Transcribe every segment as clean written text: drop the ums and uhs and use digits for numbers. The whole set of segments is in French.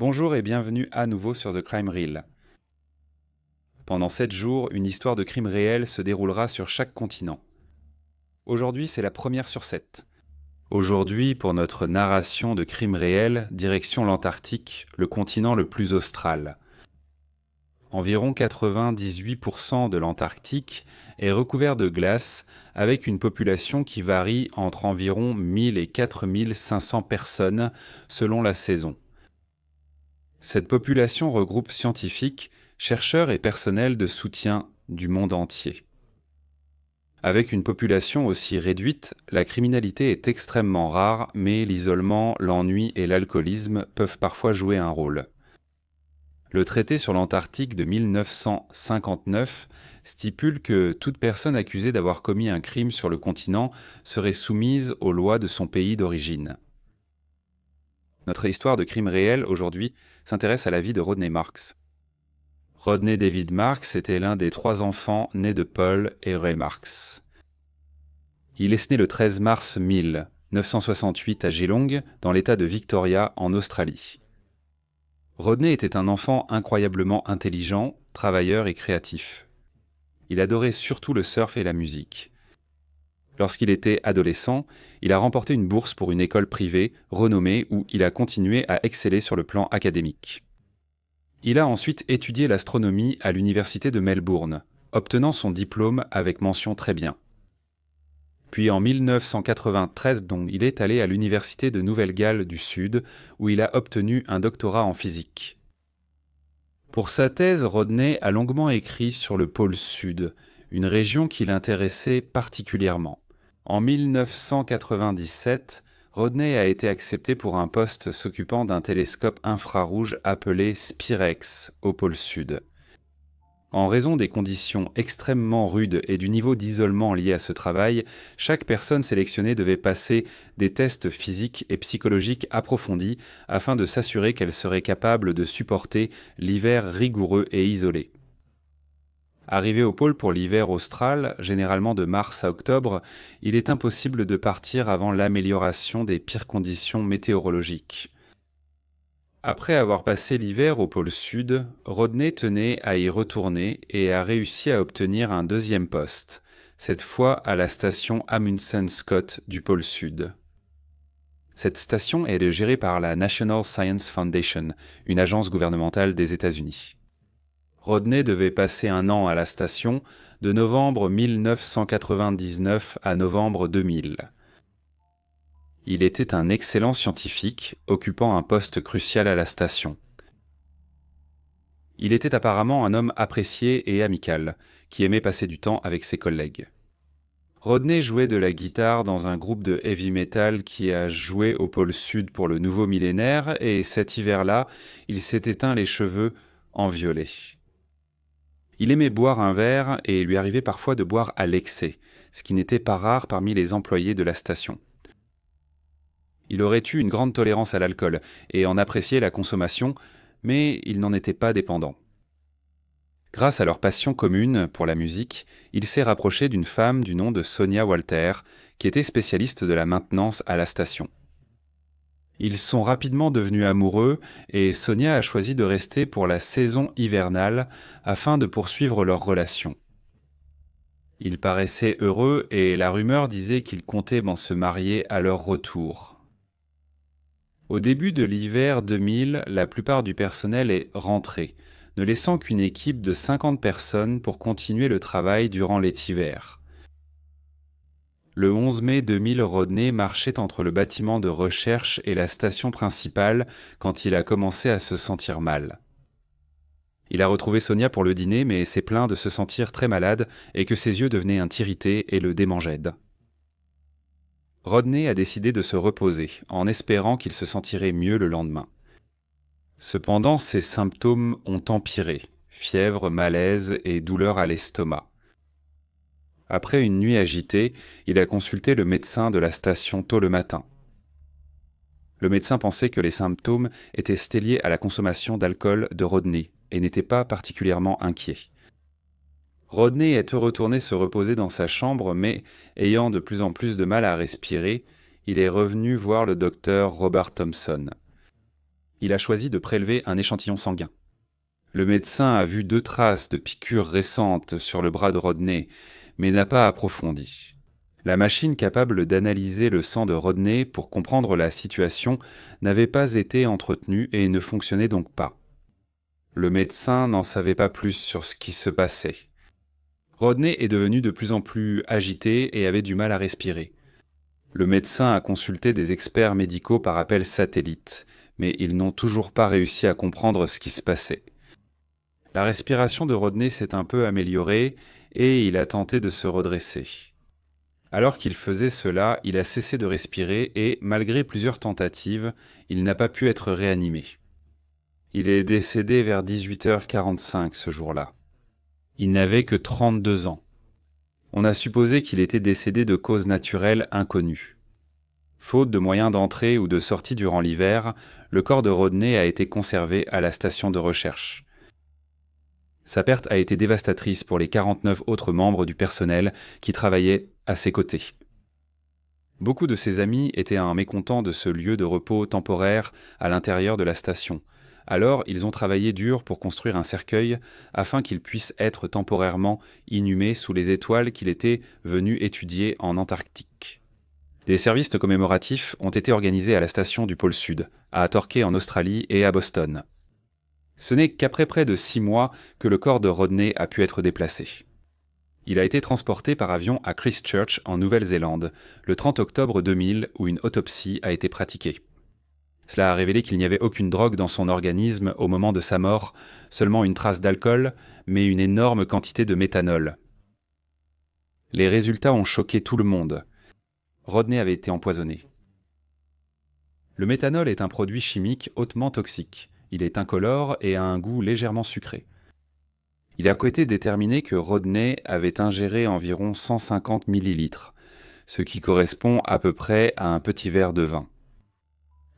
Bonjour et bienvenue à nouveau sur The Crime Reel. Pendant 7 jours, une histoire de crime réel se déroulera sur chaque continent. Aujourd'hui, c'est la première sur 7. Aujourd'hui, pour notre narration de crime réel, direction l'Antarctique, le continent le plus austral. Environ 98% de l'Antarctique est recouvert de glace, avec une population qui varie entre environ 1000 et 4500 personnes selon la saison. Cette population regroupe scientifiques, chercheurs et personnels de soutien du monde entier. Avec une population aussi réduite, la criminalité est extrêmement rare, mais l'isolement, l'ennui et l'alcoolisme peuvent parfois jouer un rôle. Le traité sur l'Antarctique de 1959 stipule que toute personne accusée d'avoir commis un crime sur le continent serait soumise aux lois de son pays d'origine. Notre histoire de crime réel, aujourd'hui, s'intéresse à la vie de Rodney Marks. Rodney David Marks était l'un des 3 enfants nés de Paul et Ray Marks. Il est né le 13 mars 1968 à Geelong, dans l'État de Victoria, en Australie. Rodney était un enfant incroyablement intelligent, travailleur et créatif. Il adorait surtout le surf et la musique. Lorsqu'il était adolescent, il a remporté une bourse pour une école privée renommée où il a continué à exceller sur le plan académique. Il a ensuite étudié l'astronomie à l'université de Melbourne, obtenant son diplôme avec mention très bien. Puis en 1993, il est allé à l'université de Nouvelle-Galles du Sud, où il a obtenu un doctorat en physique. Pour sa thèse, Rodney a longuement écrit sur le pôle Sud, une région qui l'intéressait particulièrement. En 1997, Rodney a été accepté pour un poste s'occupant d'un télescope infrarouge appelé Spirex au pôle Sud. En raison des conditions extrêmement rudes et du niveau d'isolement lié à ce travail, chaque personne sélectionnée devait passer des tests physiques et psychologiques approfondis afin de s'assurer qu'elle serait capable de supporter l'hiver rigoureux et isolé. Arrivé au pôle pour l'hiver austral, généralement de mars à octobre, il est impossible de partir avant l'amélioration des pires conditions météorologiques. Après avoir passé l'hiver au pôle sud, Rodney tenait à y retourner et a réussi à obtenir un 2e poste, cette fois à la station Amundsen Scott du pôle sud. Cette station est gérée par la National Science Foundation, une agence gouvernementale des États-Unis. Rodney devait passer 1 an à la station, de novembre 1999 à novembre 2000. Il était un excellent scientifique, occupant un poste crucial à la station. Il était apparemment un homme apprécié et amical, qui aimait passer du temps avec ses collègues. Rodney jouait de la guitare dans un groupe de heavy metal qui a joué au pôle sud pour le nouveau millénaire, et cet hiver-là, il s'est éteint les cheveux en violet. Il aimait boire un verre et il lui arrivait parfois de boire à l'excès, ce qui n'était pas rare parmi les employés de la station. Il aurait eu une grande tolérance à l'alcool et en appréciait la consommation, mais il n'en était pas dépendant. Grâce à leur passion commune pour la musique, il s'est rapproché d'une femme du nom de Sonia Walter, qui était spécialiste de la maintenance à la station. Ils sont rapidement devenus amoureux et Sonia a choisi de rester pour la saison hivernale afin de poursuivre leur relation. Ils paraissaient heureux et la rumeur disait qu'ils comptaient se marier à leur retour. Au début de l'hiver 2000, la plupart du personnel est rentré, ne laissant qu'une équipe de 50 personnes pour continuer le travail durant l'été-hiver. Le 11 mai 2000, Rodney marchait entre le bâtiment de recherche et la station principale quand il a commencé à se sentir mal. Il a retrouvé Sonia pour le dîner, mais s'est plaint de se sentir très malade et que ses yeux devenaient irrités et le démangeaient. Rodney a décidé de se reposer, en espérant qu'il se sentirait mieux le lendemain. Cependant, ses symptômes ont empiré, fièvre, malaise et douleur à l'estomac. Après une nuit agitée, il a consulté le médecin de la station tôt le matin. Le médecin pensait que les symptômes étaient liés à la consommation d'alcool de Rodney et n'était pas particulièrement inquiet. Rodney est retourné se reposer dans sa chambre, mais, ayant de plus en plus de mal à respirer, il est revenu voir le docteur Robert Thompson. Il a choisi de prélever un échantillon sanguin. Le médecin a vu 2 traces de piqûres récentes sur le bras de Rodney, mais n'a pas approfondi. La machine capable d'analyser le sang de Rodney pour comprendre la situation n'avait pas été entretenue et ne fonctionnait donc pas. Le médecin n'en savait pas plus sur ce qui se passait. Rodney est devenu de plus en plus agité et avait du mal à respirer. Le médecin a consulté des experts médicaux par appel satellite, mais ils n'ont toujours pas réussi à comprendre ce qui se passait. La respiration de Rodney s'est un peu améliorée et il a tenté de se redresser. Alors qu'il faisait cela, il a cessé de respirer et, malgré plusieurs tentatives, il n'a pas pu être réanimé. Il est décédé vers 18h45 ce jour-là. Il n'avait que 32 ans. On a supposé qu'il était décédé de causes naturelles inconnues. Faute de moyens d'entrée ou de sortie durant l'hiver, le corps de Rodney a été conservé à la station de recherche. Sa perte a été dévastatrice pour les 49 autres membres du personnel qui travaillaient à ses côtés. Beaucoup de ses amis étaient mécontents de ce lieu de repos temporaire à l'intérieur de la station. Alors, ils ont travaillé dur pour construire un cercueil afin qu'il puisse être temporairement inhumé sous les étoiles qu'il était venu étudier en Antarctique. Des services commémoratifs ont été organisés à la station du pôle Sud, à Torquay en Australie et à Boston. Ce n'est qu'après près de 6 mois que le corps de Rodney a pu être déplacé. Il a été transporté par avion à Christchurch en Nouvelle-Zélande, le 30 octobre 2000, où une autopsie a été pratiquée. Cela a révélé qu'il n'y avait aucune drogue dans son organisme au moment de sa mort, seulement une trace d'alcool, mais une énorme quantité de méthanol. Les résultats ont choqué tout le monde. Rodney avait été empoisonné. Le méthanol est un produit chimique hautement toxique. Il est incolore et a un goût légèrement sucré. Il a été déterminé que Rodney avait ingéré environ 150 millilitres, ce qui correspond à peu près à un petit verre de vin.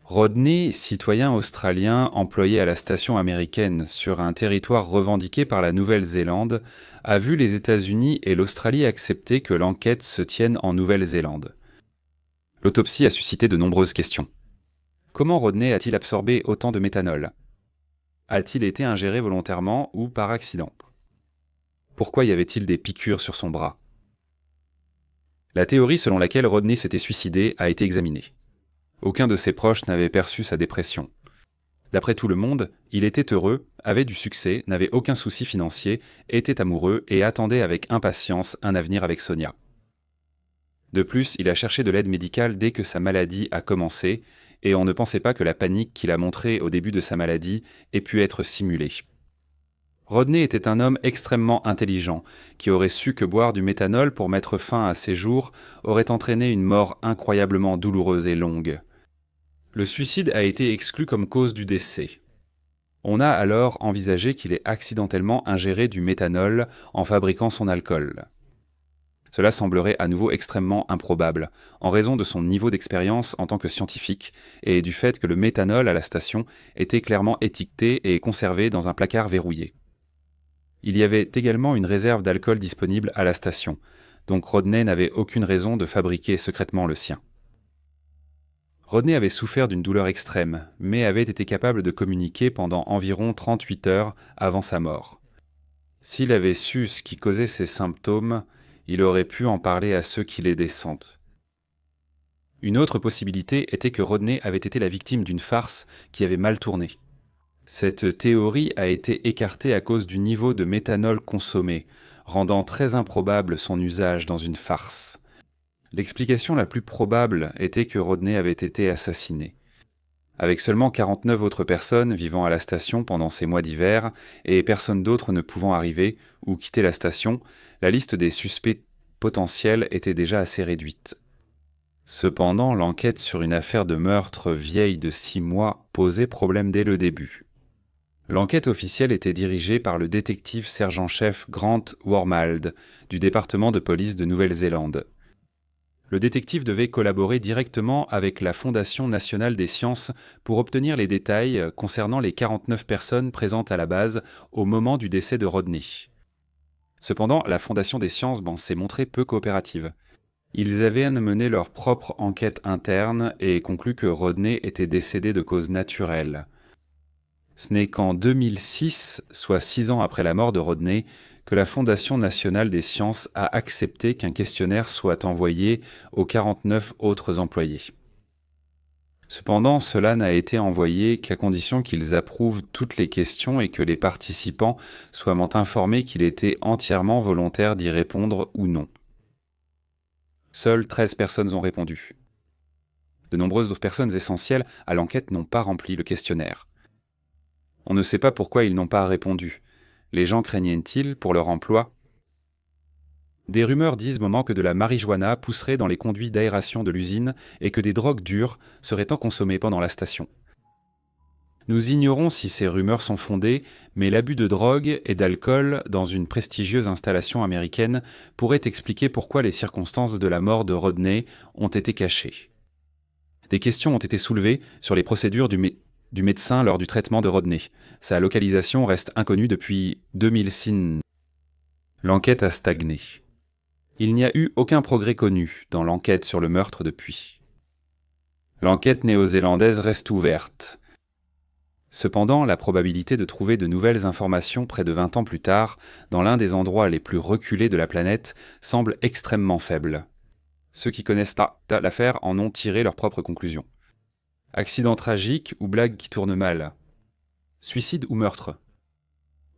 Rodney, citoyen australien employé à la station américaine sur un territoire revendiqué par la Nouvelle-Zélande, a vu les États-Unis et l'Australie accepter que l'enquête se tienne en Nouvelle-Zélande. L'autopsie a suscité de nombreuses questions. Comment Rodney a-t-il absorbé autant de méthanol ? A-t-il été ingéré volontairement ou par accident ? Pourquoi y avait-il des piqûres sur son bras ? La théorie selon laquelle Rodney s'était suicidé a été examinée. Aucun de ses proches n'avait perçu sa dépression. D'après tout le monde, il était heureux, avait du succès, n'avait aucun souci financier, était amoureux et attendait avec impatience un avenir avec Sonia. De plus, il a cherché de l'aide médicale dès que sa maladie a commencé, et on ne pensait pas que la panique qu'il a montrée au début de sa maladie ait pu être simulée. Rodney était un homme extrêmement intelligent, qui aurait su que boire du méthanol pour mettre fin à ses jours aurait entraîné une mort incroyablement douloureuse et longue. Le suicide a été exclu comme cause du décès. On a alors envisagé qu'il ait accidentellement ingéré du méthanol en fabriquant son alcool. Cela semblerait à nouveau extrêmement improbable, en raison de son niveau d'expérience en tant que scientifique et du fait que le méthanol à la station était clairement étiqueté et conservé dans un placard verrouillé. Il y avait également une réserve d'alcool disponible à la station, donc Rodney n'avait aucune raison de fabriquer secrètement le sien. Rodney avait souffert d'une douleur extrême, mais avait été capable de communiquer pendant environ 38 heures avant sa mort. S'il avait su ce qui causait ces symptômes, il aurait pu en parler à ceux qui l'aidaient. Une autre possibilité était que Rodney avait été la victime d'une farce qui avait mal tourné. Cette théorie a été écartée à cause du niveau de méthanol consommé, rendant très improbable son usage dans une farce. L'explication la plus probable était que Rodney avait été assassiné. Avec seulement 49 autres personnes vivant à la station pendant ces mois d'hiver et personne d'autre ne pouvant arriver ou quitter la station, la liste des suspects potentiels était déjà assez réduite. Cependant, l'enquête sur une affaire de meurtre vieille de 6 mois posait problème dès le début. L'enquête officielle était dirigée par le détective sergent-chef Grant Wormald du département de police de Nouvelle-Zélande. Le détective devait collaborer directement avec la Fondation nationale des sciences pour obtenir les détails concernant les 49 personnes présentes à la base au moment du décès de Rodney. Cependant, la Fondation des sciences s'est montrée peu coopérative. Ils avaient mené leur propre enquête interne et conclu que Rodney était décédé de cause naturelle. Ce n'est qu'en 2006, soit 6 ans après la mort de Rodney, que la Fondation nationale des sciences a accepté qu'un questionnaire soit envoyé aux 49 autres employés. Cependant, cela n'a été envoyé qu'à condition qu'ils approuvent toutes les questions et que les participants soient informés qu'il était entièrement volontaire d'y répondre ou non. Seules 13 personnes ont répondu. De nombreuses autres personnes essentielles à l'enquête n'ont pas rempli le questionnaire. On ne sait pas pourquoi ils n'ont pas répondu. Les gens craignaient-ils pour leur emploi ? Des rumeurs disent moment que de la marijuana pousserait dans les conduits d'aération de l'usine et que des drogues dures seraient consommées pendant la station. Nous ignorons si ces rumeurs sont fondées, mais l'abus de drogue et d'alcool dans une prestigieuse installation américaine pourrait expliquer pourquoi les circonstances de la mort de Rodney ont été cachées. Des questions ont été soulevées sur les procédures du médecin lors du traitement de Rodney. Sa localisation reste inconnue depuis 2006. L'enquête a stagné. Il n'y a eu aucun progrès connu dans l'enquête sur le meurtre depuis. L'enquête néo-zélandaise reste ouverte. Cependant, la probabilité de trouver de nouvelles informations près de 20 ans plus tard, dans l'un des endroits les plus reculés de la planète, semble extrêmement faible. Ceux qui connaissent l'affaire en ont tiré leurs propres conclusions. Accident tragique ou blague qui tourne mal ? Suicide ou meurtre ?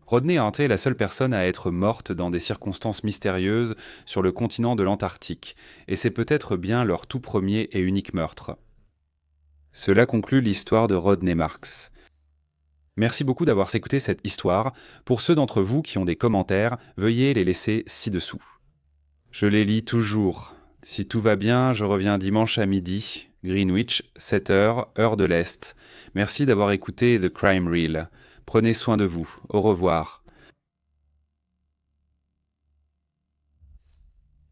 Rodney a été la seule personne à être morte dans des circonstances mystérieuses sur le continent de l'Antarctique, et c'est peut-être bien leur tout premier et unique meurtre. Cela conclut l'histoire de Rodney Marks. Merci beaucoup d'avoir écouté cette histoire. Pour ceux d'entre vous qui ont des commentaires, veuillez les laisser ci-dessous. Je les lis toujours. Si tout va bien, je reviens dimanche à midi, Greenwich, 7h, heure de l'Est. Merci d'avoir écouté The Crime Reel. Prenez soin de vous. Au revoir.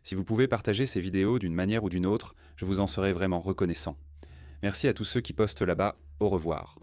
Si vous pouvez partager ces vidéos d'une manière ou d'une autre, je vous en serai vraiment reconnaissant. Merci à tous ceux qui postent là-bas. Au revoir.